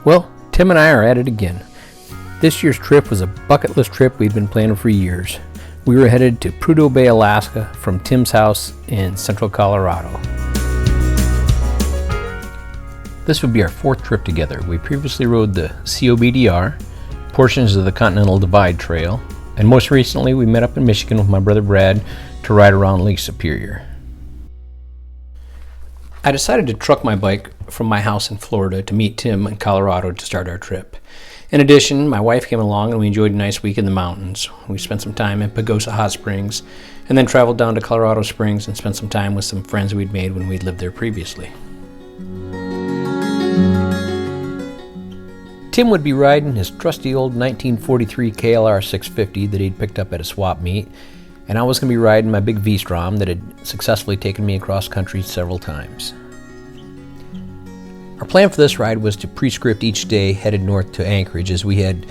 Well, Tim and I are at it again. This year's trip was a bucket list trip we'd been planning for years. We were headed to Prudhoe Bay, Alaska from Tim's house in central Colorado. This would be our fourth trip together. We previously rode the COBDR, portions of the Continental Divide Trail, and most recently we met up in Michigan with my brother Brad to ride around Lake Superior. I decided to truck my bike from my house in Florida to meet Tim in Colorado to start our trip. In addition, my wife came along and we enjoyed a nice week in the mountains. We spent some time in Pagosa Hot Springs and then traveled down to Colorado Springs and spent some time with some friends we'd made when we'd lived there previously. Tim would be riding his trusty old 1943 KLR 650 that he'd picked up at a swap meet, and I was going to be riding my big V-Strom that had successfully taken me across country several times. Our plan for this ride was to pre-script each day headed north to Anchorage, as we had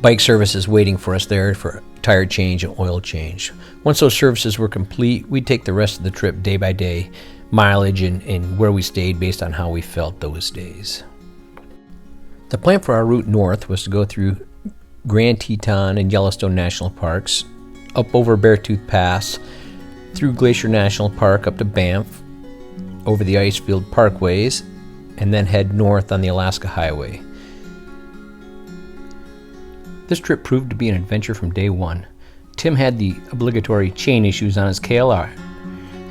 bike services waiting for us there for tire change and oil change. Once those services were complete, we'd take the rest of the trip day by day, mileage and where we stayed based on how we felt those days. The plan for our route north was to go through Grand Teton and Yellowstone National Parks, up over Beartooth Pass, through Glacier National Park up to Banff, over the Icefield Parkways, and then head north on the Alaska Highway. This trip proved to be an adventure from day one. Tim had the obligatory chain issues on his KLR,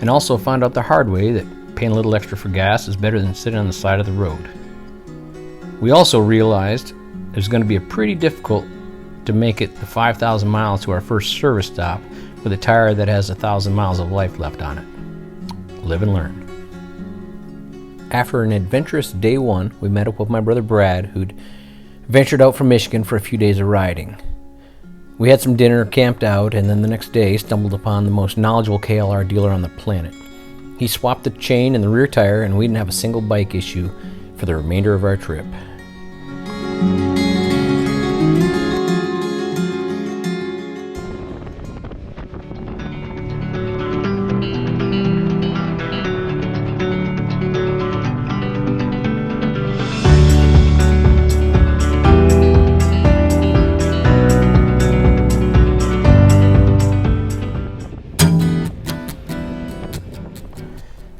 and also found out the hard way that paying a little extra for gas is better than sitting on the side of the road. We also realized it was going to be pretty difficult to make it the 5,000 miles to our first service stop with a tire that has 1,000 miles of life left on it. Live and learn. After an adventurous day one, we met up with my brother Brad, who'd ventured out from Michigan for a few days of riding. We had some dinner, camped out, and then the next day stumbled upon the most knowledgeable KLR dealer on the planet. He swapped the chain and the rear tire, and we didn't have a single bike issue for the remainder of our trip.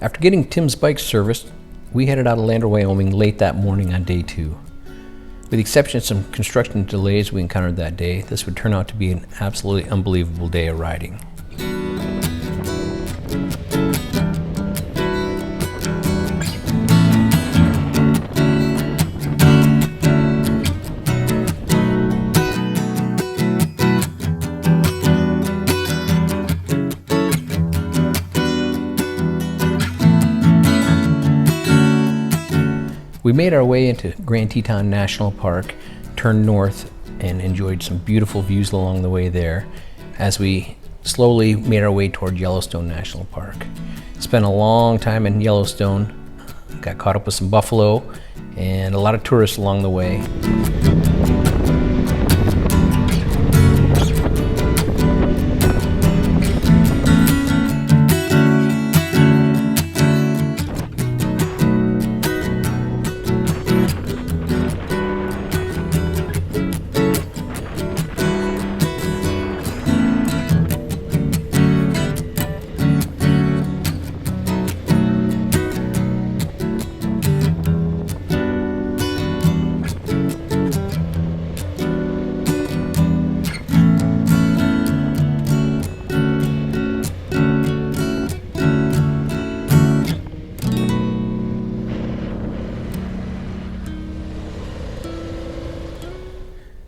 After getting Tim's bike serviced, we headed out of Lander, Wyoming late that morning on day 2. With the exception of some construction delays we encountered that day, this would turn out to be an absolutely unbelievable day of riding. We made our way into Grand Teton National Park, turned north, and enjoyed some beautiful views along the way there as we slowly made our way toward Yellowstone National Park. Spent a long time in Yellowstone, got caught up with some buffalo and a lot of tourists along the way.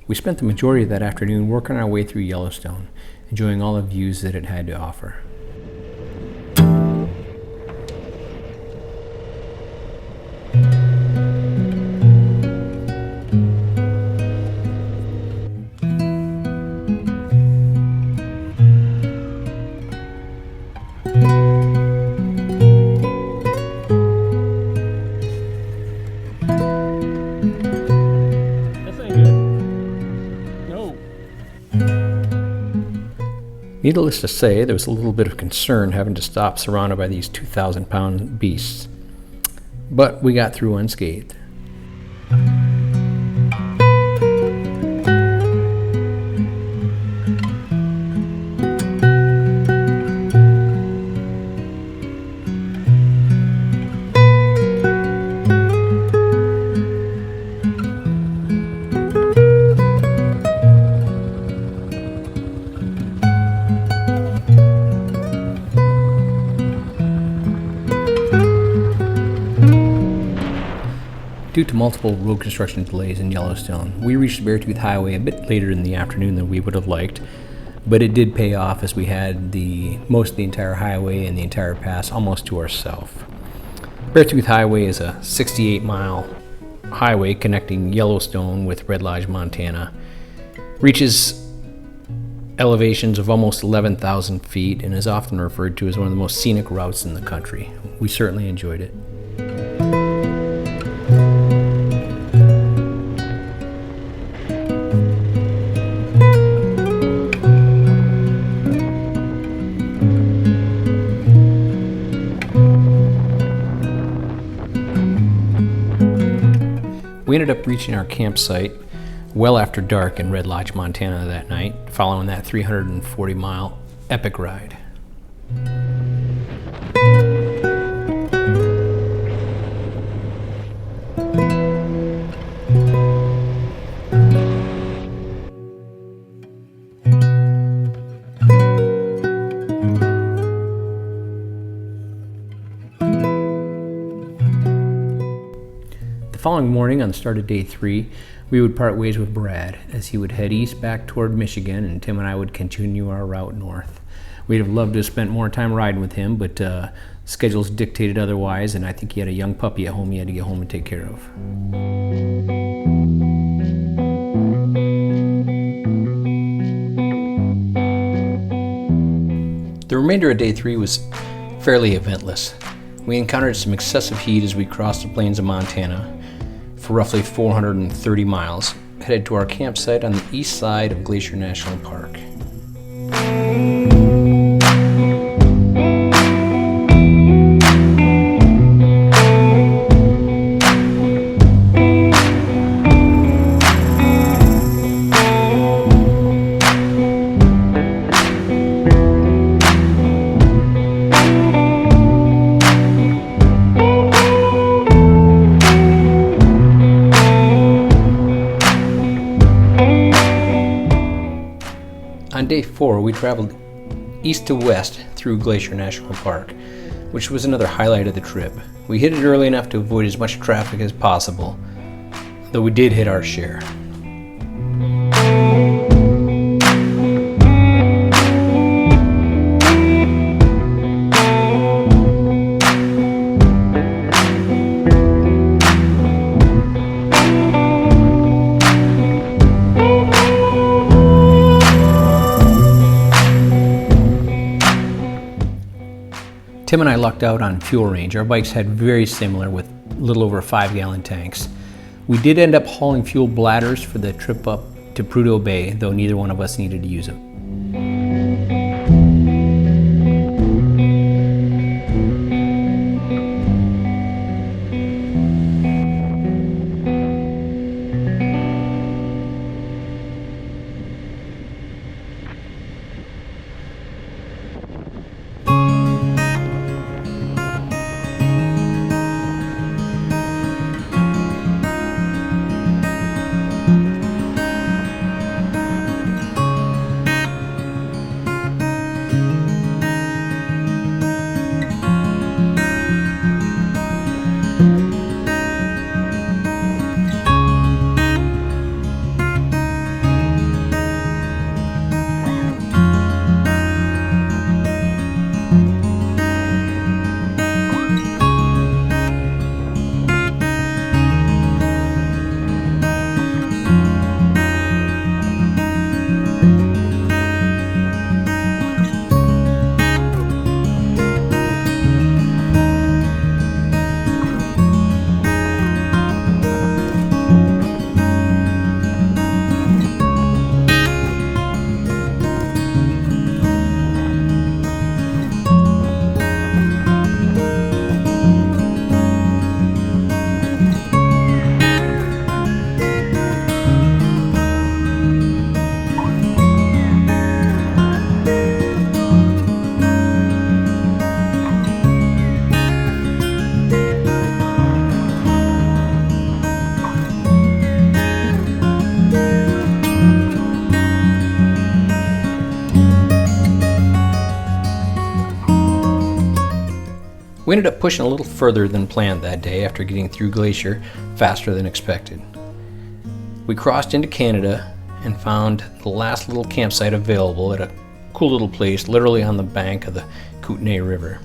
We spent the majority of that afternoon working our way through Yellowstone, enjoying all the views that it had to offer. Needless to say, there was a little bit of concern having to stop surrounded by these 2,000-pound beasts, but we got through unscathed. Due to multiple road construction delays in Yellowstone, we reached Beartooth Highway a bit later in the afternoon than we would have liked, but it did pay off as we had most of the entire highway and the entire pass almost to ourselves. Beartooth Highway is a 68-mile highway connecting Yellowstone with Red Lodge, Montana. Reaches elevations of almost 11,000 feet and is often referred to as one of the most scenic routes in the country. We certainly enjoyed it. We ended up reaching our campsite well after dark in Red Lodge, Montana that night, following that 340-mile epic ride. The following morning, on the start of day 3, we would part ways with Brad as he would head east back toward Michigan, and Tim and I would continue our route north. We'd have loved to have spent more time riding with him, but schedules dictated otherwise, and I think he had a young puppy at home he had to get home and take care of. The remainder of day 3 was fairly eventless. We encountered some excessive heat as we crossed the plains of Montana for roughly 430 miles, headed to our campsite on the east side of Glacier National Park. On day 4, we traveled east to west through Glacier National Park, which was another highlight of the trip. We hit it early enough to avoid as much traffic as possible, though we did hit our share. Tim and I lucked out on fuel range. Our bikes had very similar with a little over 5-gallon tanks. We did end up hauling fuel bladders for the trip up to Prudhoe Bay, though neither one of us needed to use them. We ended up pushing a little further than planned that day after getting through Glacier faster than expected. We crossed into Canada and found the last little campsite available at a cool little place literally on the bank of the Kootenay River.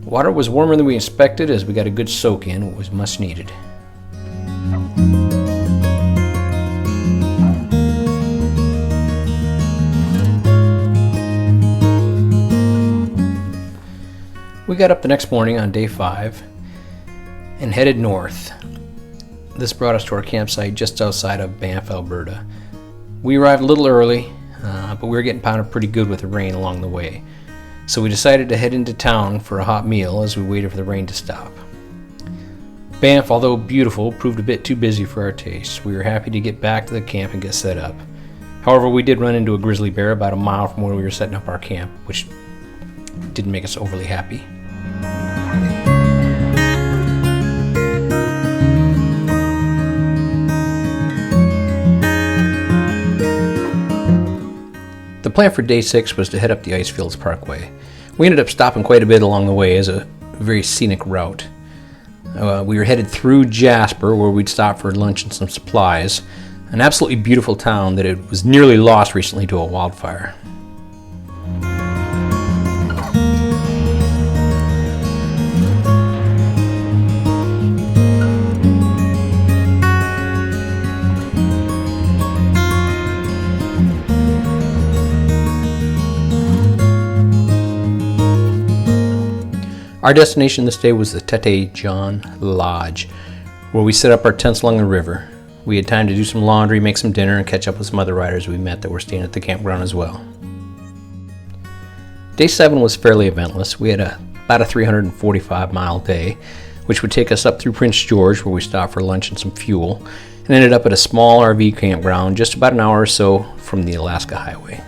Water was warmer than we expected as we got a good soak in what was much needed. We got up the next morning on day 5 and headed north. This brought us to our campsite just outside of Banff, Alberta. We arrived a little early, but we were getting pounded pretty good with the rain along the way. So we decided to head into town for a hot meal as we waited for the rain to stop. Banff, although beautiful, proved a bit too busy for our tastes. We were happy to get back to the camp and get set up. However, we did run into a grizzly bear about a mile from where we were setting up our camp, which didn't make us overly happy. The plan for day 6 was to head up the Icefields Parkway. We ended up stopping quite a bit along the way as a very scenic route. We were headed through Jasper, where we'd stop for lunch and some supplies, an absolutely beautiful town that it was nearly lost recently to a wildfire. Our destination this day was the Tete John Lodge, where we set up our tents along the river. We had time to do some laundry, make some dinner, and catch up with some other riders we met that were staying at the campground as well. Day 7 was fairly eventless. We had about a 345-mile day, which would take us up through Prince George, where we stopped for lunch and some fuel, and ended up at a small RV campground just about an hour or so from the Alaska Highway.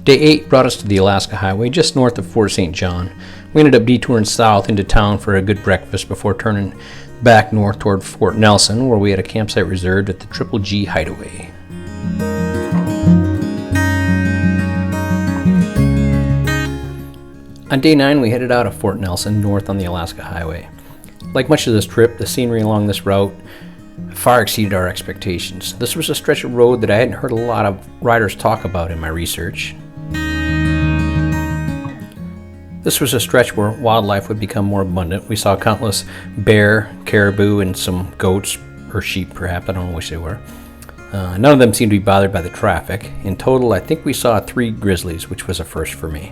Day 8 brought us to the Alaska Highway just north of Fort St. John. We ended up detouring south into town for a good breakfast before turning back north toward Fort Nelson, where we had a campsite reserved at the Triple G Hideaway. On day 9, we headed out of Fort Nelson north on the Alaska Highway. Like much of this trip, the scenery along this route far exceeded our expectations. This was a stretch of road that I hadn't heard a lot of riders talk about in my research. This was a stretch where wildlife would become more abundant. We saw countless bear, caribou, and some goats, or sheep perhaps, I don't know which they were. None of them seemed to be bothered by the traffic. In total, I think we saw 3 grizzlies, which was a first for me.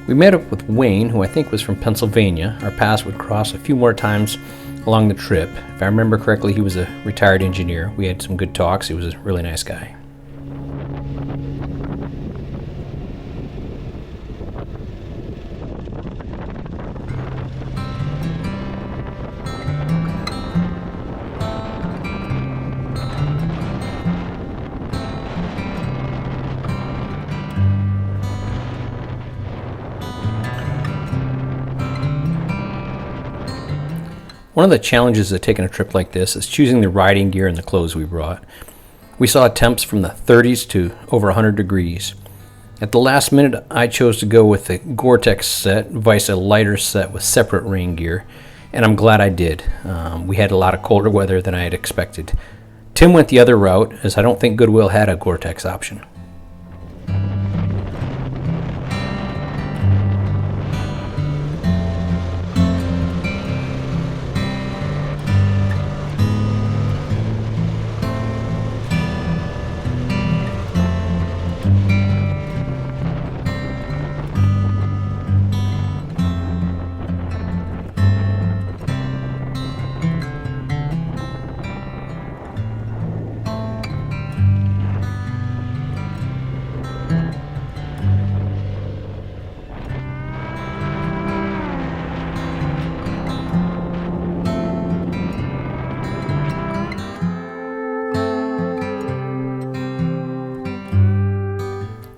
We met up with Wayne, who I think was from Pennsylvania. Our paths would cross a few more times along the trip. If I remember correctly, he was a retired engineer. We had some good talks. He was a really nice guy. One of the challenges of taking a trip like this is choosing the riding gear and the clothes we brought. We saw temps from the 30s to over 100 degrees. At the last minute, I chose to go with the Gore-Tex set, vice a lighter set with separate rain gear, and I'm glad I did. We had a lot of colder weather than I had expected. Tim went the other route, as I don't think Goodwill had a Gore-Tex option.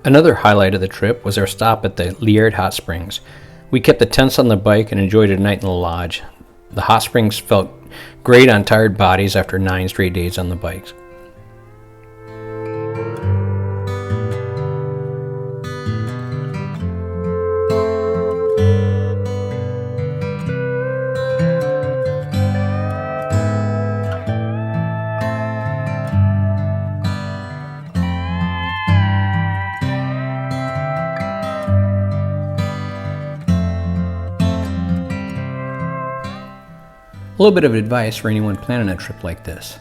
Another highlight of the trip was our stop at the Liard Hot Springs. We kept the tents on the bike and enjoyed a night in the lodge. The hot springs felt great on tired bodies after 9 straight days on the bikes. A little bit of advice for anyone planning a trip like this.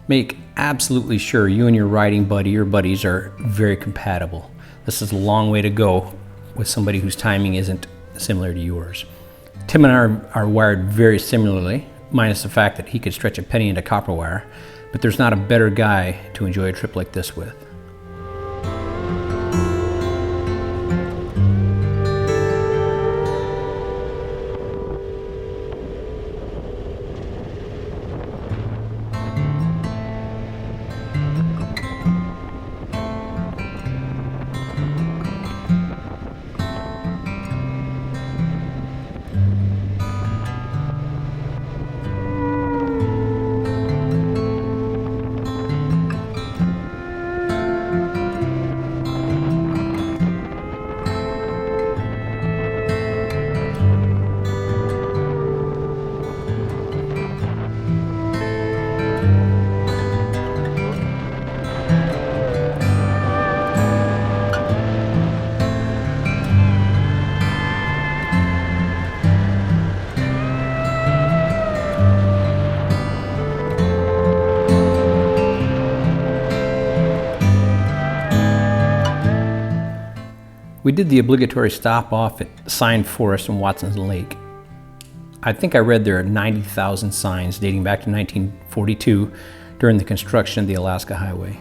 Make absolutely sure you and your riding buddy or buddies are very compatible. This is a long way to go with somebody whose timing isn't similar to yours. Tim and I are wired very similarly, minus the fact that he could stretch a penny into copper wire, but there's not a better guy to enjoy a trip like this with. We did the obligatory stop off at Sign Forest in Watson's Lake. I think I read there are 90,000 signs dating back to 1942 during the construction of the Alaska Highway.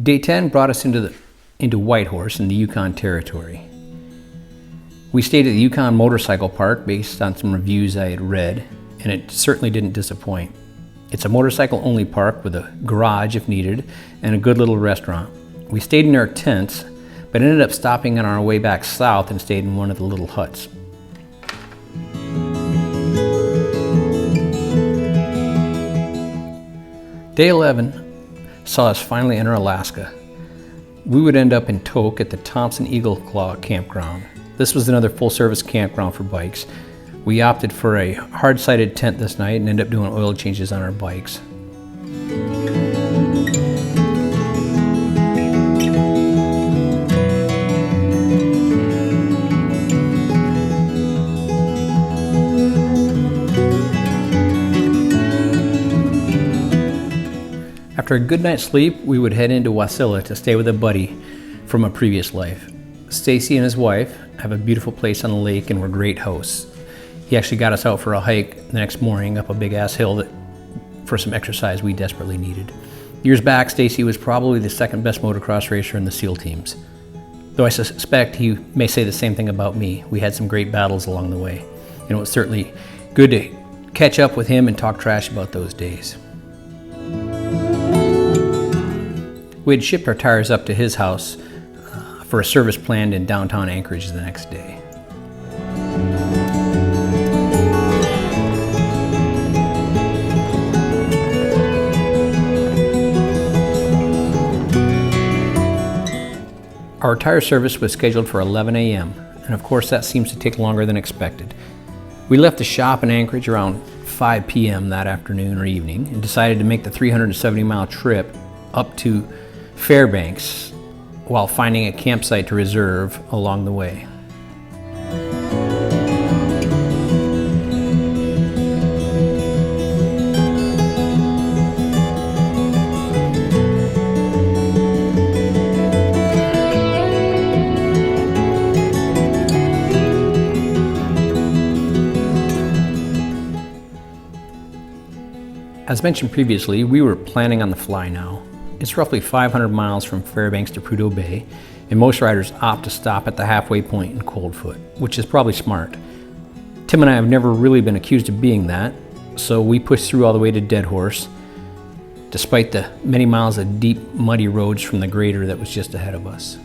Day 10 brought us into Whitehorse in the Yukon Territory. We stayed at the Yukon Motorcycle Park based on some reviews I had read, and it certainly didn't disappoint. It's a motorcycle-only park with a garage if needed and a good little restaurant. We stayed in our tents, but ended up stopping on our way back south and stayed in one of the little huts. Day 11 saw us finally enter Alaska. We would end up in Tok at the Thompson Eagle Claw campground. This was another full-service campground for bikes. We opted for a hard-sided tent this night and ended up doing oil changes on our bikes. After a good night's sleep, we would head into Wasilla to stay with a buddy from a previous life. Stacy and his wife have a beautiful place on the lake and were great hosts. He actually got us out for a hike the next morning up a big-ass hill for some exercise we desperately needed. Years back, Stacy was probably the second best motocross racer in the SEAL teams. Though I suspect he may say the same thing about me. We had some great battles along the way. And it was certainly good to catch up with him and talk trash about those days. We had shipped our tires up to his house for a service planned in downtown Anchorage the next day. Our tire service was scheduled for 11 a.m., and of course that seems to take longer than expected. We left the shop in Anchorage around 5 p.m. that afternoon or evening and decided to make the 370-mile trip up to Fairbanks while finding a campsite to reserve along the way. As mentioned previously, we were planning on the fly now. It's roughly 500 miles from Fairbanks to Prudhoe Bay, and most riders opt to stop at the halfway point in Coldfoot, which is probably smart. Tim and I have never really been accused of being that, so we pushed through all the way to Deadhorse, despite the many miles of deep, muddy roads from the grader that was just ahead of us.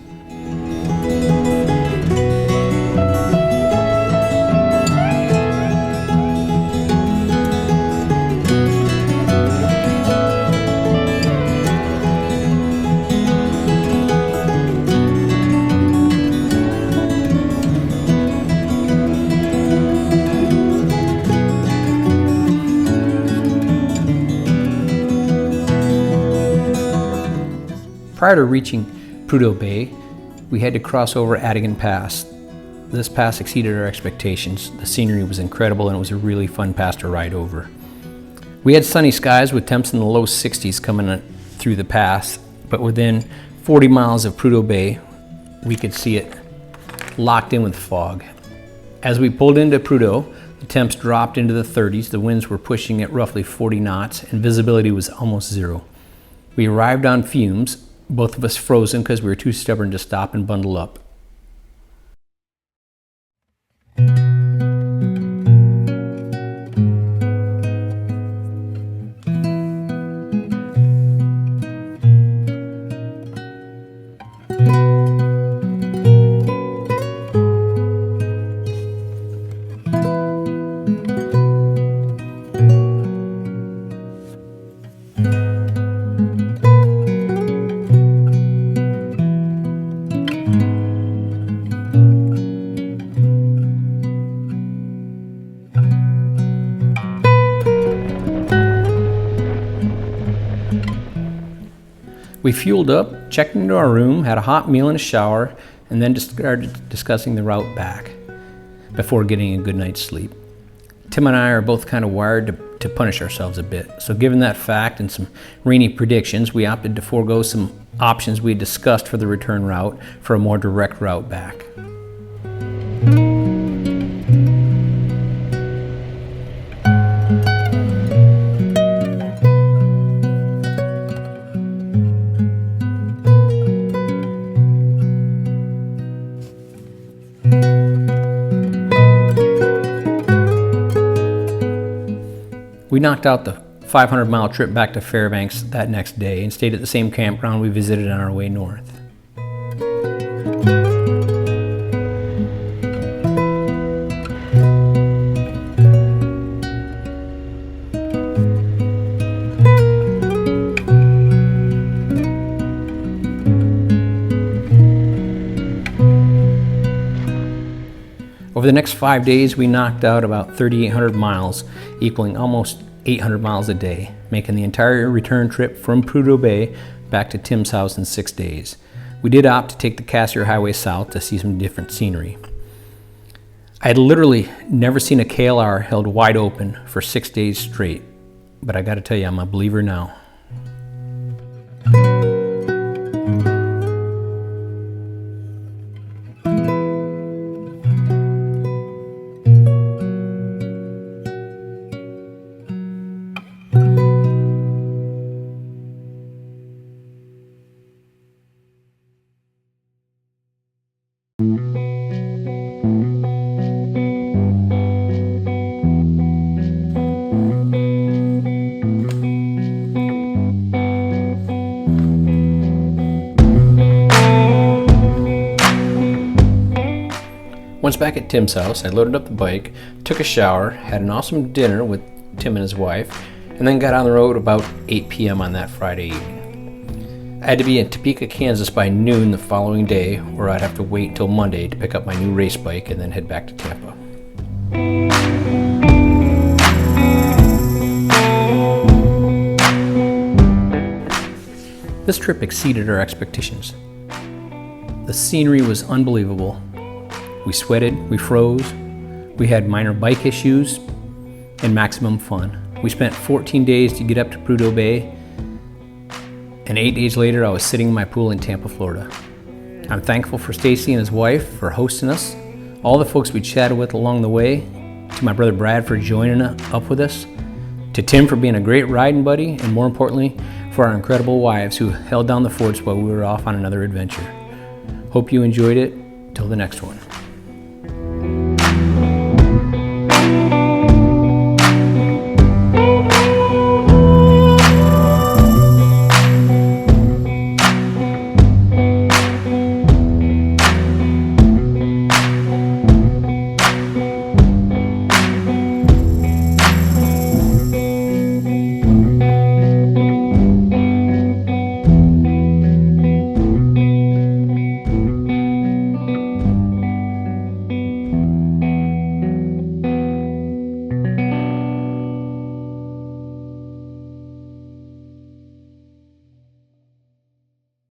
Prior to reaching Prudhoe Bay, we had to cross over Adigan Pass. This pass exceeded our expectations. The scenery was incredible and it was a really fun pass to ride over. We had sunny skies with temps in the low 60s coming through the pass, but within 40 miles of Prudhoe Bay, we could see it locked in with fog. As we pulled into Prudhoe, the temps dropped into the 30s, the winds were pushing at roughly 40 knots, and visibility was almost zero. We arrived on fumes, both of us frozen because we were too stubborn to stop and bundle up. We fueled up, checked into our room, had a hot meal and a shower, and then started discussing the route back before getting a good night's sleep. Tim and I are both kind of wired to punish ourselves a bit, so given that fact and some rainy predictions, we opted to forego some options we had discussed for the return route for a more direct route back. We knocked out the 500-mile trip back to Fairbanks that next day and stayed at the same campground we visited on our way north. Over the next 5 days, we knocked out about 3,800 miles, equaling almost 800 miles a day, making the entire return trip from Prudhoe Bay back to Tim's house in 6 days. We did opt to take the Cassiar Highway south to see some different scenery. I had literally never seen a KLR held wide open for 6 days straight, but I gotta tell you, I'm a believer now. Once back at Tim's house, I loaded up the bike, took a shower, had an awesome dinner with Tim and his wife, and then got on the road about 8 p.m. on that Friday evening. I had to be in Topeka, Kansas by noon the following day, or I'd have to wait till Monday to pick up my new race bike and then head back to Tampa. This trip exceeded our expectations. The scenery was unbelievable. We sweated, we froze, we had minor bike issues, and maximum fun. We spent 14 days to get up to Prudhoe Bay, and 8 days later I was sitting in my pool in Tampa, Florida. I'm thankful for Stacy and his wife for hosting us, all the folks we chatted with along the way, to my brother Brad for joining up with us, to Tim for being a great riding buddy, and more importantly, for our incredible wives who held down the forts while we were off on another adventure. Hope you enjoyed it. Till the next one.